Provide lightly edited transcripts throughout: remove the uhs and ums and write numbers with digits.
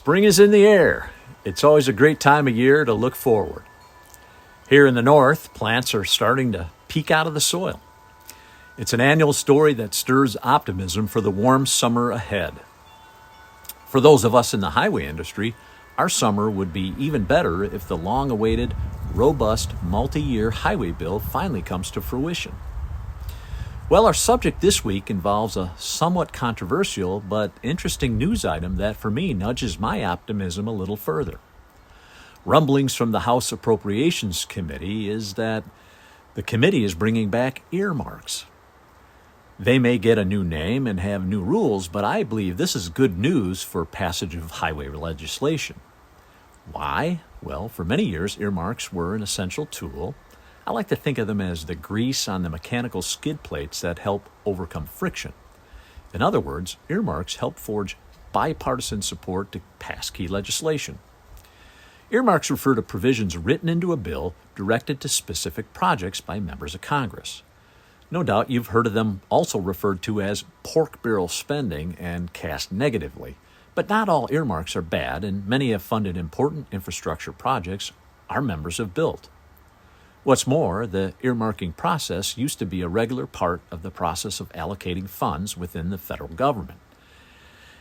Spring is in the air. It's always a great time of year to look forward. Here in the north, plants are starting to peek out of the soil. It's an annual story that stirs optimism for the warm summer ahead. For those of us in the highway industry, our summer would be even better if the long-awaited, robust, multi-year highway bill finally comes to fruition. Well, our subject this week involves a somewhat controversial but interesting news item that for me nudges my optimism a little further. Rumblings from the House Appropriations Committee is that the committee is bringing back earmarks. They may get a new name and have new rules, but I believe this is good news for passage of highway legislation. Why? Well, for many years, earmarks were an essential tool. I like to think of them as the grease on the mechanical skid plates that help overcome friction. In other words, earmarks help forge bipartisan support to pass key legislation. Earmarks refer to provisions written into a bill directed to specific projects by members of Congress. No doubt you've heard of them also referred to as pork barrel spending and cast negatively. But not all earmarks are bad, and many have funded important infrastructure projects our members have built. What's more, the earmarking process used to be a regular part of the process of allocating funds within the federal government,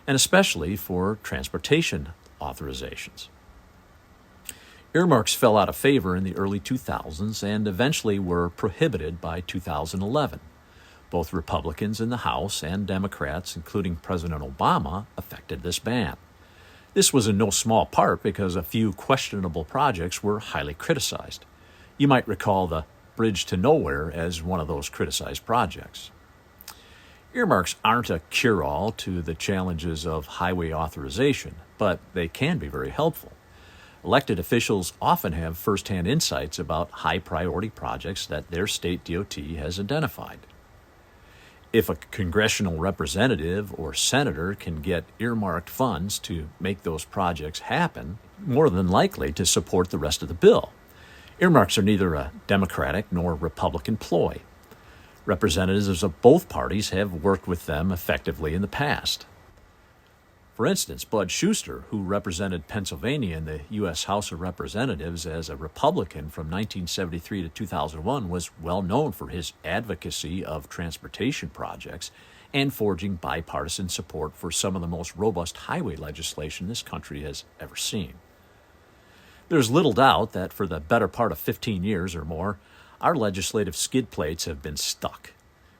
and especially for transportation authorizations. Earmarks fell out of favor in the early 2000s and eventually were prohibited by 2011. Both Republicans in the House and Democrats, including President Obama, affected this ban. This was in no small part because a few questionable projects were highly criticized. You might recall the Bridge to Nowhere as one of those criticized projects. Earmarks aren't a cure-all to the challenges of highway authorization, but they can be very helpful. Elected officials often have first-hand insights about high-priority projects that their state DOT has identified. If a congressional representative or senator can get earmarked funds to make those projects happen, more than likely to support the rest of the bill. Earmarks are neither a Democratic nor Republican ploy. Representatives of both parties have worked with them effectively in the past. For instance, Bud Schuster, who represented Pennsylvania in the U.S. House of Representatives as a Republican from 1973 to 2001, was well known for his advocacy of transportation projects and forging bipartisan support for some of the most robust highway legislation this country has ever seen. There's little doubt that for the better part of 15 years or more, our legislative skid plates have been stuck.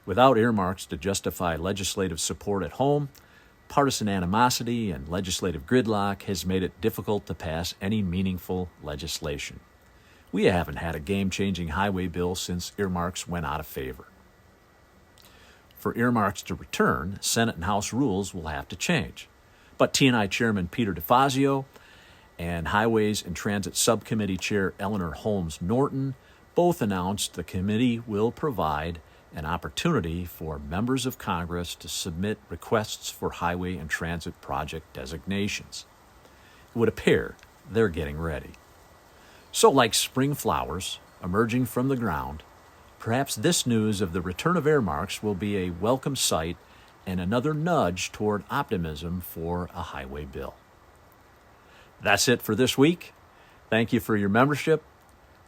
Without earmarks to justify legislative support at home, partisan animosity and legislative gridlock has made it difficult to pass any meaningful legislation. We haven't had a game-changing highway bill since earmarks went out of favor. For earmarks to return, Senate and House rules will have to change. But T&I Chairman Peter DeFazio and Highways and Transit Subcommittee Chair Eleanor Holmes Norton both announced the committee will provide an opportunity for members of Congress to submit requests for highway and transit project designations. It would appear they're getting ready. So like spring flowers emerging from the ground, perhaps this news of the return of earmarks will be a welcome sight and another nudge toward optimism for a highway bill. That's it for this week. Thank you for your membership.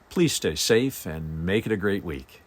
Please stay safe and make it a great week.